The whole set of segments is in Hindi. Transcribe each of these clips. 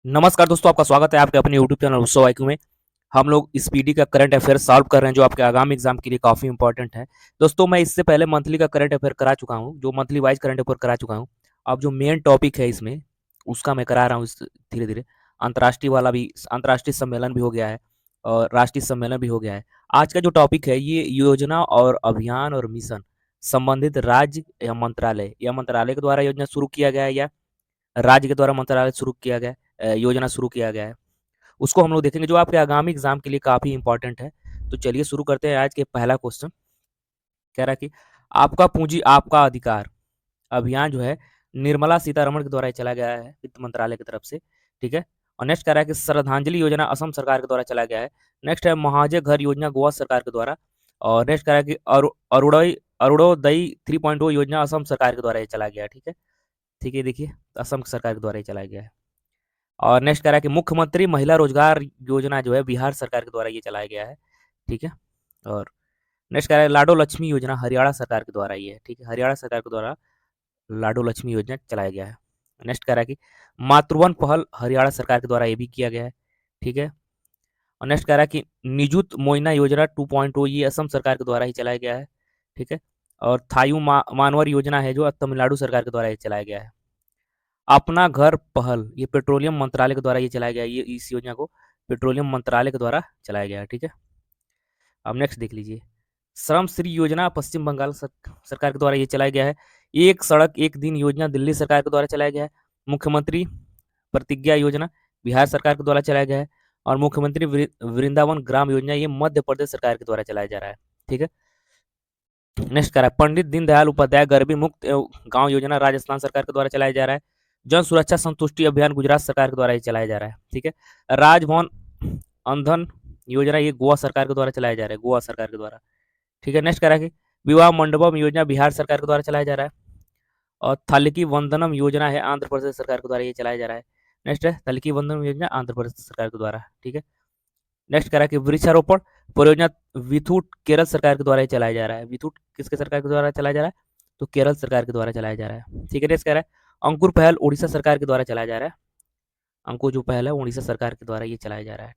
नमस्कार दोस्तों, आपका स्वागत है आपके अपने यूट्यूब चैनल उत्सव आईक्यू में। हम लोग इस पीडी का करंट अफेयर सॉल्व कर रहे हैं जो आपके आगामी एग्जाम के लिए काफ़ी इंपॉर्टेंट है। दोस्तों, मैं इससे पहले मंथली का करंट अफेयर करा चुका हूँ, जो मंथली वाइज करंट अफेयर करा चुका हूँ। अब जो मेन टॉपिक है इसमें, उसका मैं करा रहा हूँ धीरे-धीरे। अंतर्राष्ट्रीय वाला भी, अंतर्राष्ट्रीय सम्मेलन भी हो गया है और राष्ट्रीय सम्मेलन भी हो गया है। आज का जो टॉपिक है, ये योजना और अभियान और मिशन संबंधित राज्य या मंत्रालय के द्वारा योजना शुरू किया गया है या राज्य के द्वारा मंत्रालय शुरू किया गया योजना शुरू किया गया है, उसको हम लोग देखेंगे जो आपके आगामी एग्जाम के लिए काफ़ी इंपॉर्टेंट है। तो चलिए शुरू करते हैं। आज के पहला क्वेश्चन कह रहा है कि आपका पूंजी आपका अधिकार अभियान जो है निर्मला सीतारमण के द्वारा ये चला गया है वित्त मंत्रालय की तरफ से। ठीक है। और नेक्स्ट कह रहा है कि श्रद्धांजलि योजना असम सरकार के द्वारा चला गया है। नेक्स्ट है महाजय घर योजना गोवा सरकार के द्वारा। और नेक्स्ट कह रहा है कि अरुणोदय 3.0 योजना असम सरकार के द्वारा ये चला गया है। ठीक है। ठीक है, देखिए असम सरकार के द्वारा ये चलाया गया है। और नेक्स्ट कह रहा है कि मुख्यमंत्री महिला रोजगार योजना जो है बिहार सरकार के द्वारा ये चलाया गया है। ठीक है। और नेक्स्ट कह रहा है लाडो लक्ष्मी योजना हरियाणा सरकार के द्वारा ये है। ठीक है, हरियाणा सरकार के द्वारा लाडो लक्ष्मी योजना चलाया गया है। नेक्स्ट कह रहा है कि मातृवन पहल हरियाणा सरकार के द्वारा ये भी किया गया है। ठीक है। और नेक्स्ट कह रहा है कि निजुत मोइना योजना 2.0 ये असम सरकार के द्वारा ही चलाया गया है। ठीक है। और मानवर योजना है जो तमिलनाडु सरकार के द्वारा ये चलाया गया है। अपना घर पहल ये पेट्रोलियम मंत्रालय के द्वारा ये चलाया गया है। ये इस योजना को पेट्रोलियम मंत्रालय के द्वारा चलाया गया है। ठीक है। अब नेक्स्ट देख लीजिए, श्रम श्री योजना पश्चिम बंगाल सरकार के द्वारा ये चलाया गया है। एक सड़क एक दिन योजना दिल्ली सरकार के द्वारा चलाया गया है। मुख्यमंत्री प्रतिज्ञा योजना बिहार सरकार के द्वारा चलाया गया है। और मुख्यमंत्री वृंदावन ग्राम योजना ये मध्य प्रदेश सरकार के द्वारा चलाया जा रहा है। ठीक है। नेक्स्ट करा पंडित दीनदयाल उपाध्याय गरीबी मुक्त गांव योजना राजस्थान सरकार के द्वारा चलाया जा रहा है। जन सुरक्षा संतुष्टि अभियान गुजरात सरकार के द्वारा ये चलाया जा रहा है। ठीक है। राजभवन अंधन योजना ये गोवा सरकार के द्वारा चलाया जा रहा है, गोवा सरकार के द्वारा। ठीक है। नेक्स्ट करा कि विवाह मंडपम योजना बिहार सरकार के द्वारा चलाया जा रहा है। और थलकी वंदनम योजना है आंध्र प्रदेश सरकार के द्वारा ये चलाया जा रहा है। नेक्स्ट है थलकी वंदनम योजना आंध्र प्रदेश सरकार के द्वारा। ठीक है। नेक्स्ट करा कि वृक्षारोपण परियोजना विथुट केरल सरकार के द्वारा ही चलाया जा रहा है। विथुट किसके सरकार के द्वारा चलाया जा रहा है? तो केरल सरकार के द्वारा चलाया जा रहा है। ठीक है। नेक्स्ट कह रहा है अंकुर पहल उड़ीसा सरकार के द्वारा चलाया जा रहा है। अंकुर जो पहल है उड़ीसा सरकार के द्वारा ये चलाया जा रहा है।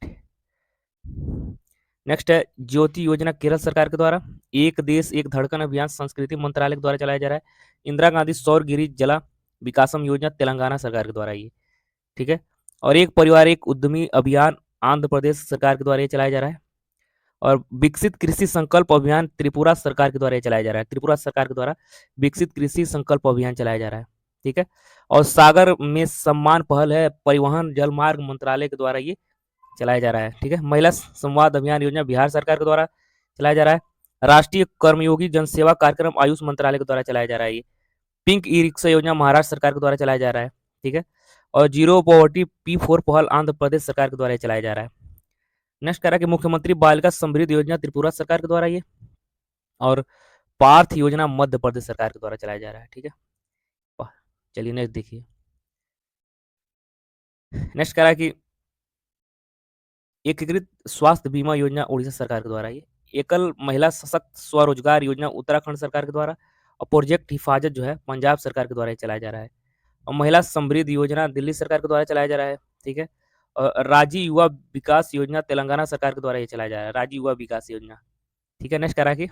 नेक्स्ट है ज्योति योजना केरल सरकार के द्वारा। एक देश एक धड़कन अभियान संस्कृति मंत्रालय के द्वारा चलाया जा रहा है। इंदिरा गांधी सौर गिरी जला विकासम योजना तेलंगाना सरकार के द्वारा ये। ठीक है। और एक परिवार एक उद्यमी अभियान आंध्र प्रदेश सरकार के द्वारा ये चलाया जा रहा है। और विकसित कृषि संकल्प अभियान त्रिपुरा सरकार के द्वारा ये चलाया जा रहा है। त्रिपुरा सरकार के द्वारा विकसित कृषि संकल्प अभियान चलाया जा रहा है। ठीक है। और सागर में सम्मान पहल है परिवहन जलमार्ग मंत्रालय के द्वारा ये चलाया जा रहा है। ठीक है। महिला संवाद अभियान योजना बिहार सरकार के द्वारा चलाया जा रहा है। राष्ट्रीय कर्मयोगी जनसेवा कार्यक्रम आयुष मंत्रालय के द्वारा चलाया जा रहा है। ये पिंक ई रिक्शा योजना महाराष्ट्र सरकार के द्वारा चलाया जा रहा है। ठीक है। और जीरो पॉवर्टी P4 पहल आंध्र प्रदेश सरकार के द्वारा चलाया जा रहा है। नेक्स्ट कह रहा है कि मुख्यमंत्री बालिका समृद्धि योजना त्रिपुरा सरकार के द्वारा ये। और पार्थ योजना मध्य प्रदेश सरकार के द्वारा चलाया जा रहा है। ठीक है। चलिए नेक्स्ट देखिए। नेक्स्ट कह रहा है कि एकीकृत स्वास्थ्य बीमा योजना उड़ीसा सरकार के द्वारा ये। एकल महिला सशक्त स्वरोजगार योजना उत्तराखंड सरकार के द्वारा। और प्रोजेक्ट हिफाजत जो है पंजाब सरकार के द्वारा ये चलाया जा रहा है। और महिला समृद्धि योजना दिल्ली सरकार के द्वारा चलाया जा रहा है। ठीक है। और राज्य युवा विकास योजना तेलंगाना सरकार के द्वारा ये चलाया जा रहा है, राज्य युवा विकास योजना। ठीक है। नेक्स्ट कह रहा है कि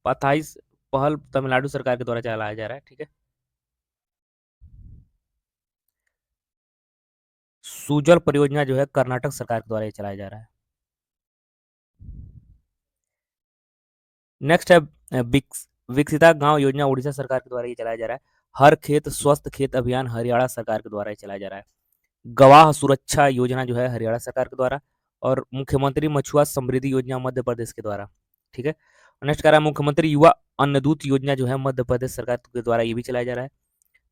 पताइस पहल तमिलनाडु सरकार के द्वारा चलाया जा रहा है। ठीक है। सुजल परियोजना जो है कर्नाटक सरकार के द्वारा ये चलाया जा रहा है। नेक्स्ट है विकसिता गांव योजना उड़ीसा सरकार के द्वारा ये चलाया जा रहा है। हर खेत स्वस्थ खेत अभियान हरियाणा सरकार के द्वारा ये चलाया जा रहा है। गवाह सुरक्षा योजना जो है हरियाणा सरकार के द्वारा। और मुख्यमंत्री मछुआ समृद्धि योजना मध्य प्रदेश के द्वारा। ठीक है। नेक्स्ट कह रहा है मुख्यमंत्री युवा अन्नदूत योजना जो है मध्य प्रदेश सरकार के द्वारा ये भी चलाया जा रहा है।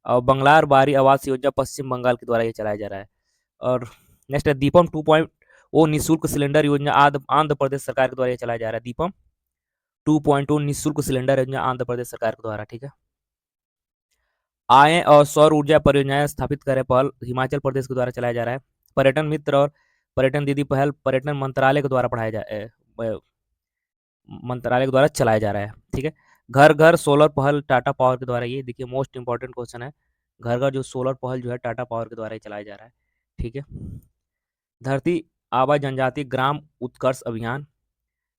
और बंगलार बारी आवास योजना पश्चिम बंगाल के द्वारा ये चलाया जा रहा है। और नेक्स्ट है दीपम 2.0 निःशुल्क सिलेंडर योजना आंध्र प्रदेश सरकार के द्वारा ये चलाया जा रहा है। दीपम 2.0 निःशुल्क सिलेंडर योजना आंध्र प्रदेश सरकार के द्वारा। ठीक है। आय और सौर ऊर्जा परियोजनाएं स्थापित करें पहल हिमाचल प्रदेश के द्वारा चलाया जा रहा है। पर्यटन मित्र और पर्यटन दीदी पहल पर्यटन मंत्रालय के द्वारा मंत्रालय के द्वारा चलाया जा रहा है। ठीक है। घर घर सोलर पहल टाटा पावर के द्वारा ये देखिए मोस्ट इंपॉर्टेंट क्वेश्चन है। घर घर जो सोलर पहल जो है टाटा पावर के द्वारा ही चलाया जा रहा है। ठीक है। धरती आबा जनजाति ग्राम उत्कर्ष अभियान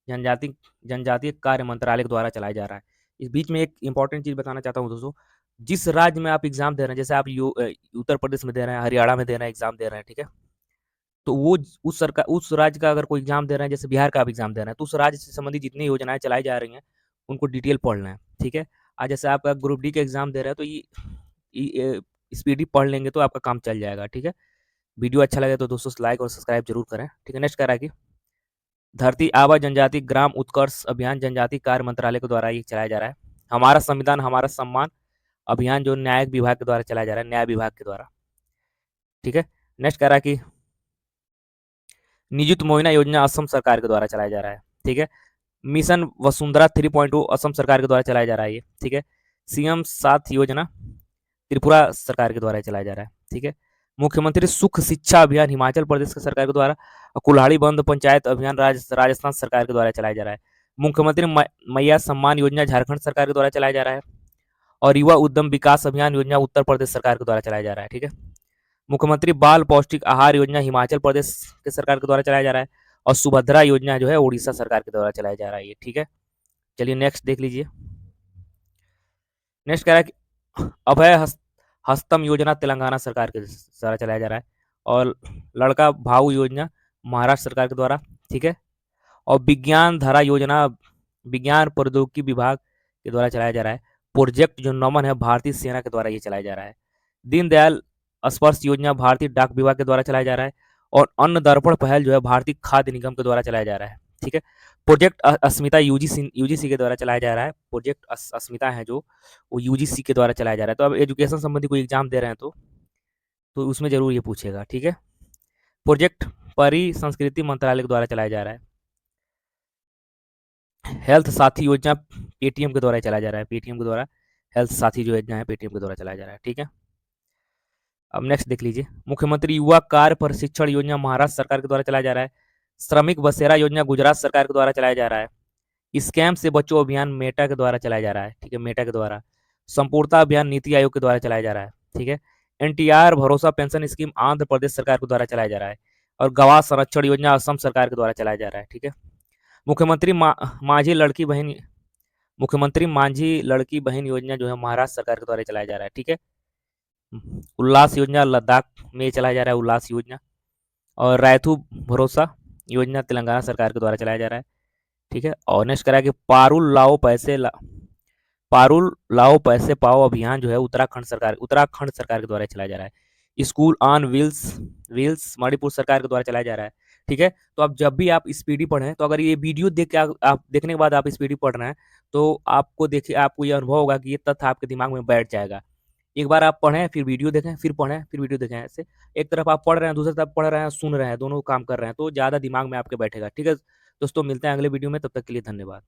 जनजाति जनजातीय कार्य मंत्रालय के द्वारा चलाया जा रहा है। इस बीच में एक इंपॉर्टेंट चीज बताना चाहता हूँ दोस्तों, जिस राज्य में आप एग्जाम दे रहे हैं, जैसे आप उत्तर प्रदेश में दे रहे हैं, हरियाणा में दे रहे हैं, एग्जाम दे रहे हैं, ठीक है, तो वो उस सरकार उस राज्य का अगर कोई एग्जाम दे रहे हैं, जैसे बिहार का आप एग्जाम दे रहे हैं, तो उस राज्य से संबंधित जितनी योजनाएं चलाई जा रही हैं उनको डिटेल पढ़ना है। ठीक है। आज जैसे आपका ग्रुप डी का एग्जाम दे रहे हैं, तो ये स्पीडी पढ़ लेंगे तो आपका काम चल जाएगा। ठीक है। वीडियो अच्छा लगे तो दोस्तों लाइक और सब्सक्राइब जरूर करें। ठीक है। नेक्स्ट कह रहा है कि धरती आबा जनजाति ग्राम उत्कर्ष अभियान जनजाति कार्य मंत्रालय के द्वारा ये चलाया जा रहा है। हमारा संविधान हमारा सम्मान अभियान जो न्यायिक विभाग के द्वारा चलाया जा रहा है, न्याय विभाग के द्वारा। ठीक है। नेक्स्ट कह रहा है कि निजुत मोइना योजना असम सरकार के द्वारा चलाया जा रहा है। ठीक है। मिशन वसुंधरा 3.0 असम सरकार के द्वारा चलाया जा रहा है ये। ठीक है। सीएम साथ योजना त्रिपुरा सरकार के द्वारा चलाया जा रहा है। ठीक है। मुख्यमंत्री सुख शिक्षा अभियान हिमाचल प्रदेश सरकार के द्वारा, कुल्हाड़ी बंद पंचायत अभियान राजस्थान सरकार के द्वारा चलाया जा रहा है। मुख्यमंत्री मैया सम्मान योजना झारखंड सरकार के द्वारा चलाया जा रहा है। और युवा उद्यम विकास अभियान योजना उत्तर प्रदेश सरकार के द्वारा चलाया जा रहा है। ठीक है। मुख्यमंत्री बाल पौष्टिक आहार योजना हिमाचल प्रदेश के सरकार के द्वारा चलाया जा रहा है। और सुभद्रा योजना जो है उड़ीसा सरकार के द्वारा चलाया जा रहा है ये। ठीक है। चलिए नेक्स्ट देख लीजिए। नेक्स्ट कह रहा है कि अभय हस्तम योजना तेलंगाना सरकार के द्वारा चलाया जा रहा है। और लड़का भाऊ योजना महाराष्ट्र सरकार के द्वारा। ठीक है। और विज्ञान धारा योजना विज्ञान प्रौद्योगिकी विभाग के द्वारा चलाया जा रहा है। प्रोजेक्ट जो नमन है भारतीय सेना के द्वारा ये चलाया जा रहा है। दीनदयाल स्पर्श योजना भारतीय डाक विभाग के द्वारा चलाया जा रहा है। और अन्न दर्पण पहल जो है भारतीय खाद्य निगम के द्वारा चलाया जा रहा है। ठीक है। प्रोजेक्ट अस्मिता यूजीसी के द्वारा चलाया जा रहा है। प्रोजेक्ट अस्मिता है जो वो यूजीसी के द्वारा चलाया जा रहा है। तो अब एजुकेशन संबंधी कोई एग्जाम दे रहे हैं तो उसमें जरूर ये पूछेगा। ठीक है। प्रोजेक्ट परी संस्कृति मंत्रालय के द्वारा चलाया जा रहा है। हेल्थ साथी योजना पेटीएम के द्वारा चलाया जा रहा है। पेटीएम के द्वारा हेल्थ साथी जो योजना है पेटीएम के द्वारा चलाया जा रहा है। ठीक है। अब नेक्स्ट देख लीजिए। मुख्यमंत्री युवा कार्य प्रशिक्षण योजना महाराष्ट्र सरकार के द्वारा चलाया जा रहा है। श्रमिक बसेरा योजना गुजरात सरकार के द्वारा चलाया जा रहा है। स्कैम से बचो अभियान मेटा के द्वारा चलाया जा रहा है। ठीक है। मेटा के द्वारा संपूर्णता अभियान नीति आयोग के द्वारा चलाया जा रहा है। ठीक है। एनटीआर भरोसा पेंशन स्कीम आंध्र प्रदेश सरकार के द्वारा चलाया जा रहा है। और गवाह संरक्षण योजना असम सरकार के द्वारा चलाया जा रहा है। ठीक है। मुख्यमंत्री माझी लड़की बहन मुख्यमंत्री मांझी लड़की बहन योजना जो है महाराष्ट्र सरकार के द्वारा चलाया जा रहा है। ठीक है। उल्लास योजना लद्दाख में चलाया जा रहा है। उल्लास योजना। और रायथू भरोसा योजना तेलंगाना सरकार के द्वारा चलाया जा रहा है। ठीक है। और नेक्स्ट करा कि पारुल लाओ पैसे पाओ अभियान जो है उत्तराखंड सरकार के द्वारा चलाया जा रहा है। स्कूल ऑन व्हील्स मणिपुर सरकार के द्वारा चलाया जा रहा है। ठीक है। तो अब जब भी आप स्पीडी पढ़ें, तो अगर ये वीडियो देख के आप देखने के बाद आप स्पीडी पढ़ रहे हैं, तो आपको ये अनुभव होगा कि ये तथ्य आपके दिमाग में बैठ जाएगा। एक बार आप पढ़ें, फिर वीडियो देखें, फिर पढ़ें, फिर वीडियो देखें। ऐसे एक तरफ आप पढ़ रहे हैं, दूसरी तरफ पढ़ रहे हैं, सुन रहे हैं, दोनों काम कर रहे हैं, तो ज़्यादा दिमाग में आपके बैठेगा। ठीक है दोस्तों, मिलते हैं अगले वीडियो में, तब तक के लिए धन्यवाद।